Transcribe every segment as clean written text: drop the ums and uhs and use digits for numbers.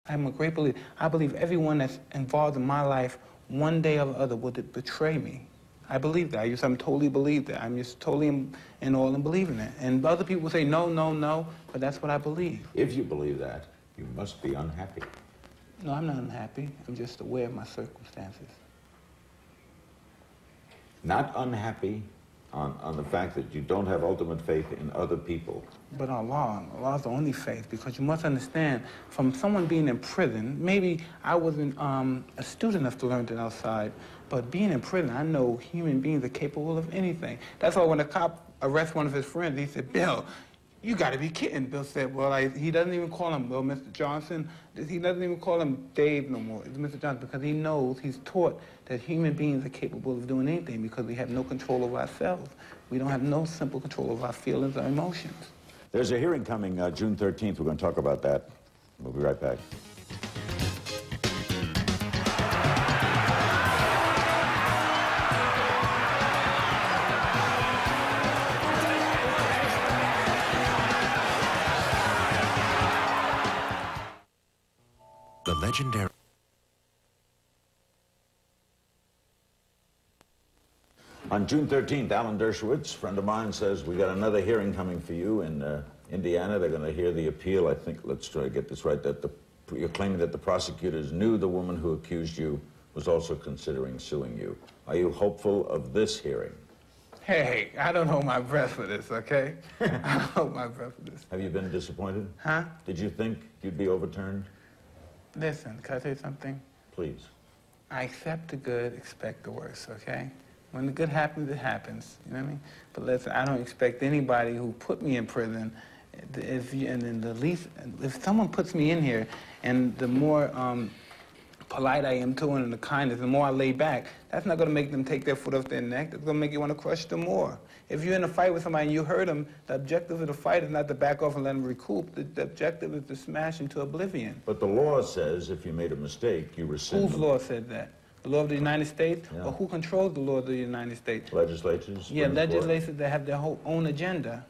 I'm a great believer. I believe everyone that's involved in my life, one day or the other, would betray me. I believe that. I'm totally believe that. I'm just totally in all and believing it. And other people say no, no, no, but that's what I believe. If you believe that, you must be unhappy. No, I'm not unhappy. I'm just aware of my circumstances. Not unhappy on the fact that you don't have ultimate faith in other people. But Allah is the only faith, because you must understand, from someone being in prison, maybe I wasn't a student enough to learn it outside, but being in prison, I know human beings are capable of anything. That's why when a cop arrests one of his friends, he said, Bill, you got to be kidding. Bill said, well, he doesn't even call him, well, Mr. Johnson. He doesn't even call him Dave no more. It's Mr. Johnson, because he knows, he's taught that human beings are capable of doing anything because we have no control over ourselves. We don't have no simple control over our feelings or emotions. There's a hearing coming June 13th. We're going to talk about that. We'll be right back. The legendary... On June 13th, Alan Dershowitz, friend of mine, says we got another hearing coming for you in Indiana. They're going to hear the appeal. I think, let's try to get this right, that you're claiming that the prosecutors knew the woman who accused you was also considering suing you. Are you hopeful of this hearing? Hey, I don't hold my breath for this, okay? I don't hold my breath for this. Have you been disappointed? Huh? Did you think you'd be overturned? Listen, can I tell you something? Please. I accept the good, expect the worst, okay? When the good happens, it happens, you know what I mean? But listen, I don't expect anybody who put me in prison, if someone puts me in here, and the more polite I am to them and the kindness, the more I lay back, that's not going to make them take their foot off their neck. That's going to make you want to crush them more. If you're in a fight with somebody and you hurt them, the objective of the fight is not to back off and let them recoup. The objective is to smash into oblivion. But the law says if you made a mistake, you rescind. Whose law said that? The law of the United States? Yeah. Or who controls the law of the United States? Legislatures? Yeah, legislators that have their whole own agenda.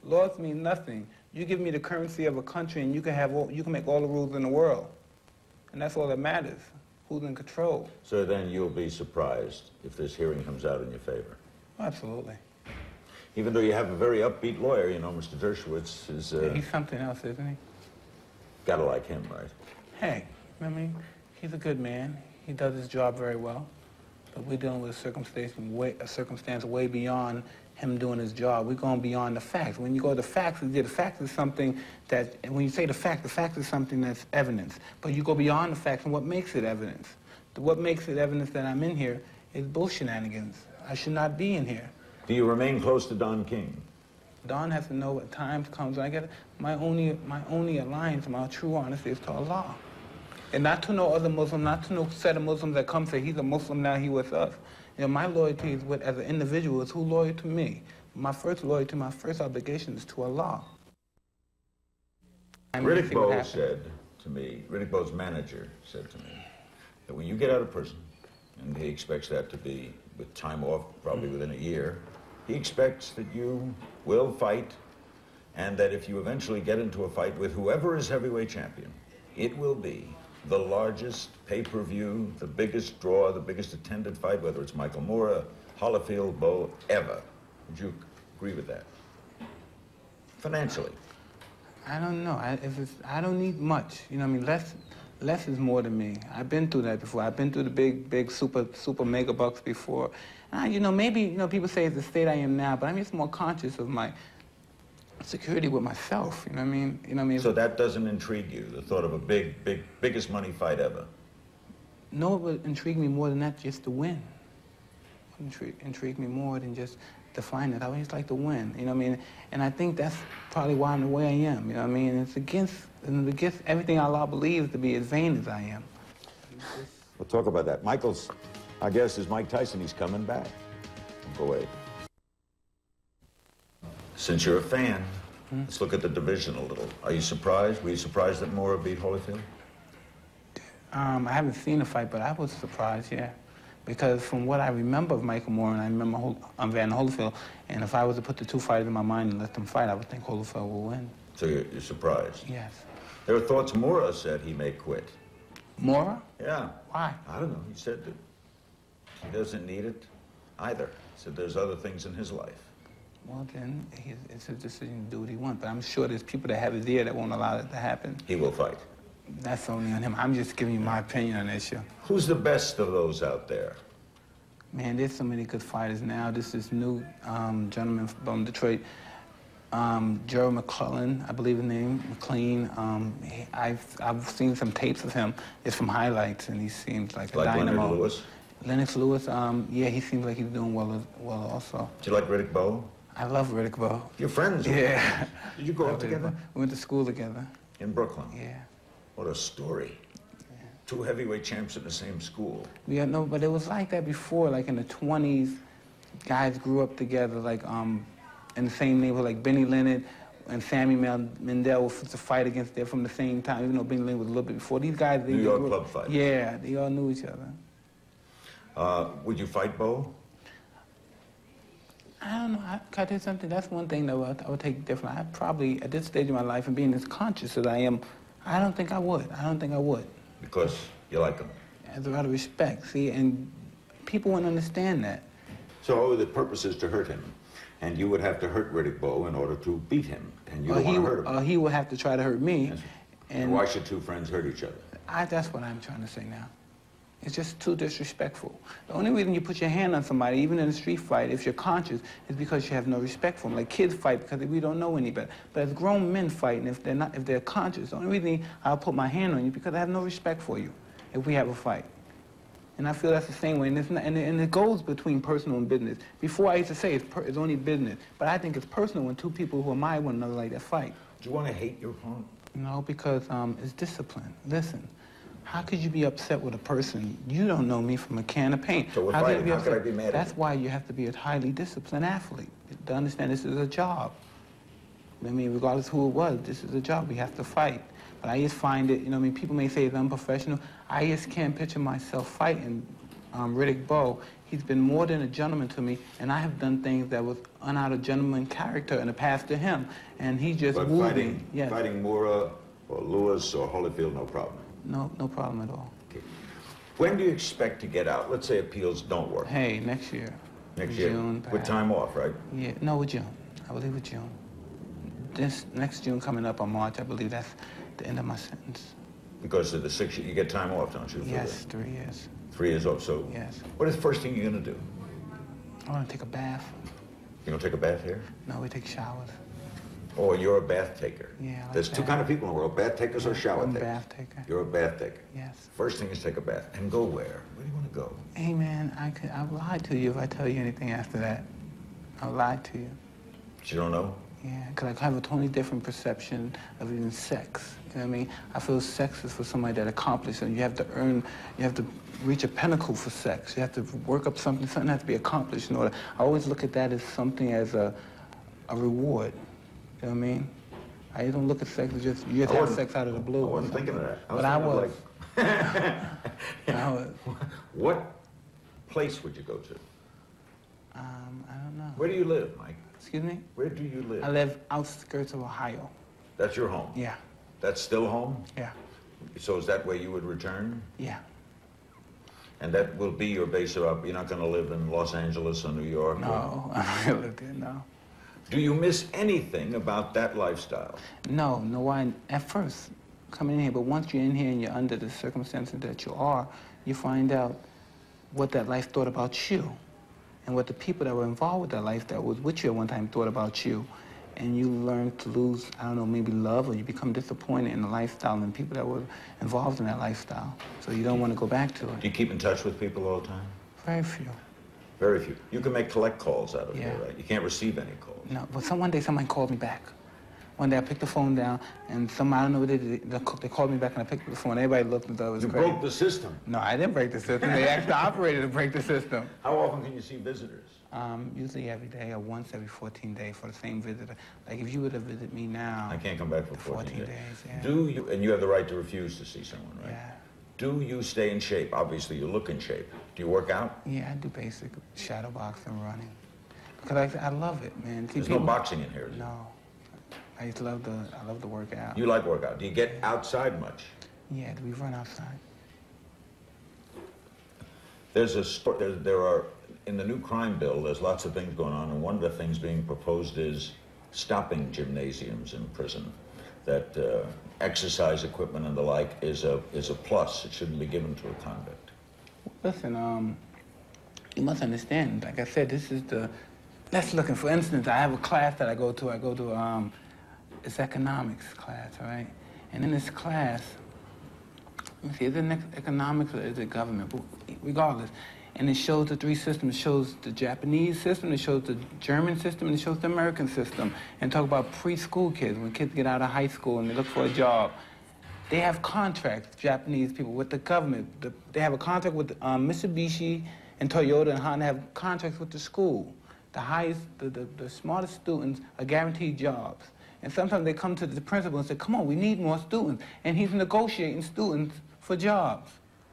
Laws mean nothing. You give me the currency of a country and you can make all the rules in the world. And that's all that matters. Who's in control? So then you'll be surprised if this hearing comes out in your favor. Absolutely. Even though you have a very upbeat lawyer, you know, Mr. Dershowitz is... Yeah, he's something else, isn't he? Gotta like him, right? Hey, I mean, he's a good man. He does his job very well. But we're dealing with a circumstance way beyond him doing his job. We're going beyond the facts. When you go to the facts is something that, and when you say the fact is something that's evidence. But you go beyond the facts, and what makes it evidence? What makes it evidence that I'm in here is bullshenanigans. I should not be in here. Do you remain close to Don King? Don has to know what time comes when I get it. My only alliance, my true honesty is to Allah. And not to no other Muslim, not to no set of Muslims that come say he's a Muslim now, he with us. You know, my loyalty is with, as an individual, is who loyal to me. My first loyalty, my first obligation is to Allah. Riddick Bowe said to me, Riddick Bowe's manager said to me, that when you get out of prison, and he expects that to be with time off, probably within a year, he expects that you will fight, and that if you eventually get into a fight with whoever is heavyweight champion, it will be the largest pay-per-view, the biggest draw, the biggest attended fight, whether it's Michael Moore, Holyfield, Bowe, ever. Would you agree with that? Financially. I don't know. I don't need much. You know what I mean? Less is more than me. I've been through that before. I've been through the big super mega bucks before. And you know, maybe, you know, people say it's the state I am now, but I'm just more conscious of my security with myself, you know what I mean? You know what I mean? So that doesn't intrigue you, the thought of a biggest money fight ever? No, it would intrigue me more than that, just to win. It would intrigue me more than just to find it. I would just like to win, you know what I mean? And I think that's probably why I'm the way I am, you know what I mean? It's against everything Allah believes to be as vain as I am. We'll talk about that. Michael's, our guest is Mike Tyson. He's coming back. Go away. Since you're a fan, let's look at the division a little. Are you surprised? Were you surprised that Moore beat Holyfield? I haven't seen the fight, but I was surprised, yeah. Because from what I remember of Michael Moore, and I remember Van Holyfield, and if I was to put the two fighters in my mind and let them fight, I would think Holyfield will win. So you're surprised? Yes. There are thoughts Mora said he may quit. Mora? Yeah. Why? I don't know. He said that he doesn't need it either. He said there's other things in his life. Well, then, it's his decision to do what he wants. But I'm sure there's people that have his ear that won't allow that to happen. He will fight. That's only on him. I'm just giving you my opinion on this issue. Who's the best of those out there? Man, there's so many good fighters now. This is new gentleman from Detroit, Gerald McClellan, I believe his name, McLean. I've seen some tapes of him just from highlights, and he seems like a dynamo. Leonard Lewis? Lennox Lewis, yeah, he seems like he's doing well also. Do you like Riddick Bowe? I love Riddick Bowe. You're friends? Yeah. Did you grow up together? We went to school together. In Brooklyn? Yeah. What a story. Yeah. Two heavyweight champs in the same school. Yeah, no, but it was like that before, like in the 20s, guys grew up together, like in the same neighborhood, like Benny Leonard and Sammy Mendel was to fight against them from the same time, even though Benny Leonard was a little bit before. These guys, they New York club fighters. Yeah, they all knew each other. Would you fight Bowe? I don't know. Can I tell you something? That's one thing that I would take different. I probably, at this stage of my life and being as conscious as I am, I don't think I would. I don't think I would. Because you like him? As a matter of respect, see, and people wouldn't understand that. So the purpose is to hurt him, and you would have to hurt Riddick Bowe in order to beat him, and you don't want to hurt him. He would have to try to hurt me. And why should two friends hurt each other? That's what I'm trying to say now. It's just too disrespectful. The only reason you put your hand on somebody, even in a street fight, if you're conscious, is because you have no respect for them. Like kids fight because we don't know any better. But as grown men fight, and if they're conscious, the only reason I'll put my hand on you is because I have no respect for you if we have a fight. And I feel that's the same way, and it goes between personal and business. Before I used to say it's only business, but I think it's personal when two people who admire one another like that fight. Do you want to hate your opponent? No, because it's discipline. Listen. How could you be upset with a person? You don't know me from a can of paint. So how could I be mad at you? That's why you have to be a highly disciplined athlete. To understand this is a job. I mean, regardless who it was, this is a job. We have to fight. But I just find it, you know, I mean, people may say it's unprofessional. I just can't picture myself fighting Riddick Bowe. He's been more than a gentleman to me, and I have done things that was out of gentleman character in the past to him. And he just moved me. Yes. Fighting Mora or Lewis or Holyfield, no problem. No problem at all. Okay. When do you expect to get out? Let's say appeals don't work. Hey, next year. Next year? June, with time off, right? Yeah, no, with June. I believe with June. This next June coming up on March, I believe that's the end of my sentence. Because of the 6 years, you get time off, don't you? Yes, 3 years. 3 years off, so yes. What is the first thing you're going to do? I want to take a bath. You going to take a bath here? No, we take showers. Oh, you're a bath taker. Yeah, There's two kind of people in the world, bath takers or shower takers. I'm a bath taker. You're a bath taker. Yes. First thing is take a bath. And go where? Where do you want to go? Hey, man, I'll lie to you if I tell you anything after that. I'll lie to you. But you don't know? Yeah, because I have a totally different perception of even sex. You know what I mean? I feel sex is for somebody that accomplished, and you have to earn, you have to reach a pinnacle for sex. You have to work up something has to be accomplished in order. I always look at that as something as a reward. You know what I mean? I don't look at sex as just, you just have sex out of the blue. I wasn't thinking of that. But I was. I was. What place would you go to? I don't know. Where do you live, Mike? Excuse me? Where do you live? I live outskirts of Ohio. That's your home? Yeah. That's still home? Yeah. So is that where you would return? Yeah. And that will be your base of, you're not going to live in Los Angeles or New York? No, I'm not going to live there, no. Do you miss anything about that lifestyle? No, at first, coming in here, but once you're in here and you're under the circumstances that you are, you find out what that life thought about you and what the people that were involved with that life that was with you at one time thought about you. And you learn to lose, I don't know, maybe love, or you become disappointed in the lifestyle and people that were involved in that lifestyle. So you don't want to go back to it. Do you keep in touch with people all the time? Very few. Very few. You can make collect calls out of here, right? You can't receive any calls. No, but one day somebody called me back. One day I picked the phone down, and I don't know what they did. They called me back, and I picked up the phone. Everybody looked and thought it was crazy. You broke the system. No, I didn't break the system. They asked the operator to break the system. How often can you see visitors? Usually every day or once every 14 days for the same visitor. Like if you were to visit me now. I can't come back for 14 days. Yeah. Do you, and you have the right to refuse to see someone, right? Yeah. Do you stay in shape? Obviously, you look in shape. Do you work out? Yeah, I do basic shadow boxing, running. Because I love it, man. There's no boxing in here, is there? No. I love to work out. You like workout. Do you get outside much? Yeah, we run outside. There are, in the new crime bill, there's lots of things going on, and one of the things being proposed is stopping gymnasiums in prison. That exercise equipment and the like is a plus. It shouldn't be given to a convict. Listen, you must understand, like I said, let's look, for instance, I have a class that I go to, it's economics class, all right? And in this class, let me see, is it economics or is it government? But regardless, and it shows the three systems. It shows the Japanese system, it shows the German system, and it shows the American system. And talk about preschool kids, when kids get out of high school and they look for a job. They have contracts, Japanese people, with the government. They have a contract with Mitsubishi and Toyota and Honda have contracts with the school. The smartest students are guaranteed jobs. And sometimes they come to the principal and say, come on, we need more students. And he's negotiating students for jobs.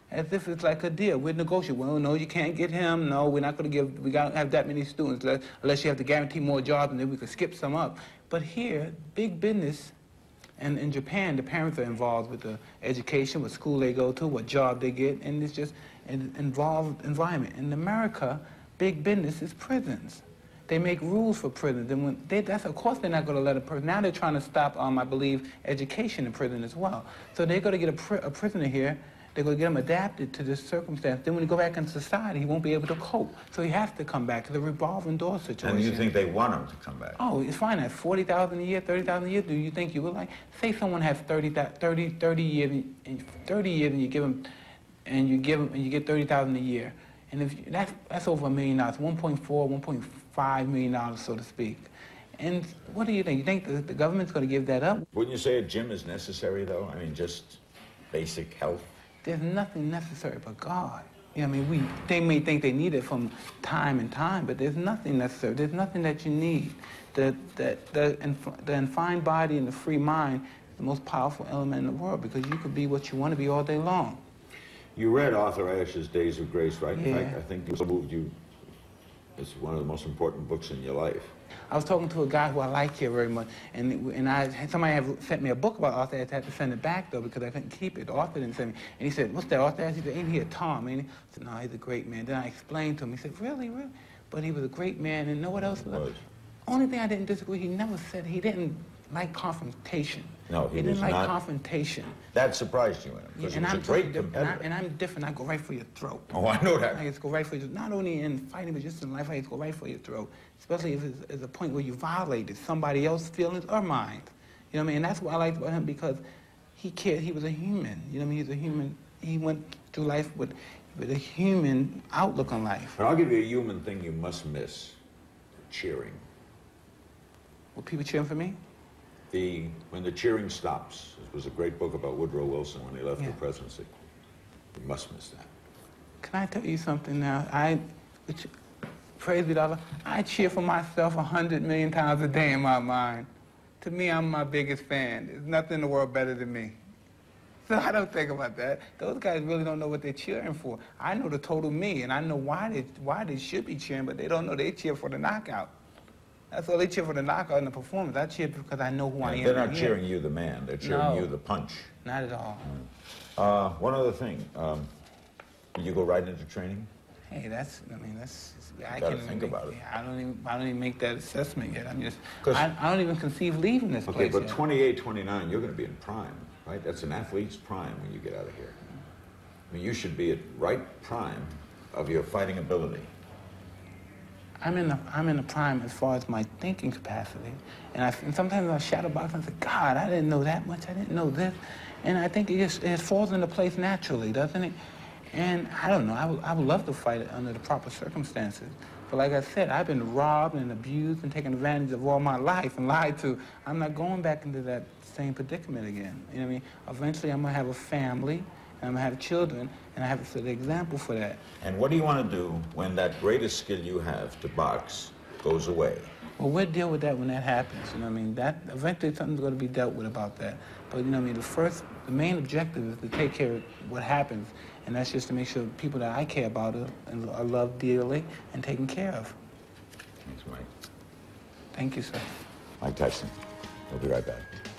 As if it's like a deal. We're negotiating. Well, no, you can't get him. No, we're not going to give, we got to have that many students unless you have to guarantee more jobs and then we could skip some up. But here, big business, and in Japan, the parents are involved with the education, what school they go to, what job they get, and it's just an involved environment. In America, big business is prisons. They make rules for prisons, and of course they're not going to let a person. Now they're trying to stop, I believe, education in prison as well. So they're going to get a prisoner here. They're going to get him adapted to this circumstance. Then when he go back into society, he won't be able to cope. So he has to come back to the revolving door situation. And you think they want him to come back? Oh, it's fine. At $40,000 a year, $30,000 a year, do you think you would like? Say someone has 30 years, and you give them, and you get $30,000 a year, and if that's over $1 million, $1.4, $1.5 million, so to speak. And what do you think? You think the government's going to give that up? Wouldn't you say a gym is necessary, though? I mean, just basic health. There's nothing necessary but God. You know, I mean, they may think they need it from time and time, but there's nothing necessary. There's nothing that you need. The infined body and the free mind is the most powerful element in the world because you could be what you want to be all day long. You read Arthur Ashe's Days of Grace, right? Yeah. In fact, I think it moved you. It's one of the most important books in your life. I was talking to a guy who I like here very much, and somebody had sent me a book about Arthur Ashe. I had to send it back, though, because I couldn't keep it. The author didn't send me. And he said, what's that, Arthur Ashe? He said, ain't he a Tom? Ain't he? I said, no, he's a great man. Then I explained to him. He said, really, really? But he was a great man, and know what else? Was. Only thing I didn't disagree, he never said he didn't like confrontation. No, he didn't like confrontation. That surprised you in him, because he was a great competitor. And I'm different. I go right for your throat. Oh, I know that. I just go right for your, not only in fighting, but just in life, I just go right for your throat. Especially if it's a point where you violated somebody else's feelings or mine. You know what I mean? And that's what I liked about him, because he cared. He was a human. You know what I mean? He's a human. He went through life with a human outlook on life. But I'll give you a human thing you must miss: cheering. Were people cheering for me? When the cheering stops. It was a great book about Woodrow Wilson when he left the presidency. You must miss that. Can I tell you something now? Praise be to Allah, I cheer for myself 100 million times a day in my mind. To me, I'm my biggest fan. There's nothing in the world better than me. So I don't think about that. Those guys really don't know what they're cheering for. I know the total me, and I know why they should be cheering, but they don't know they cheer for the knockout. That's all. They cheer for the knockout and the performance. I cheer because I know who I am. They're not cheering you, the man. They're cheering you, the punch. Not at all. One other thing. Did you go right into training? Hey, I gotta think about it. I don't even make that assessment yet. I don't even conceive leaving this place. Okay, but yet. 28, 29, you're going to be in prime, right? That's an athlete's prime when you get out of here. I mean, you should be at right prime of your fighting ability. I'm in the prime as far as my thinking capacity, and sometimes I shadow box and say, God, I didn't know that much. I didn't know this, and I think it falls into place naturally, doesn't it? And I don't know. I would love to fight it under the proper circumstances, but like I said, I've been robbed and abused and taken advantage of all my life and lied to. I'm not going back into that same predicament again. You know what I mean? Eventually, I'm gonna have a family. And I'm going to have children, and I have to set an example for that. And what do you want to do when that greatest skill you have to box goes away? Well, we'll deal with that when that happens. You know what I mean? That eventually something's going to be dealt with about that. But you know what I mean? The main objective is to take care of what happens, and that's just to make sure people that I care about are loved dearly and taken care of. Thanks, Mike. Thank you, sir. Mike Tyson. We'll be right back.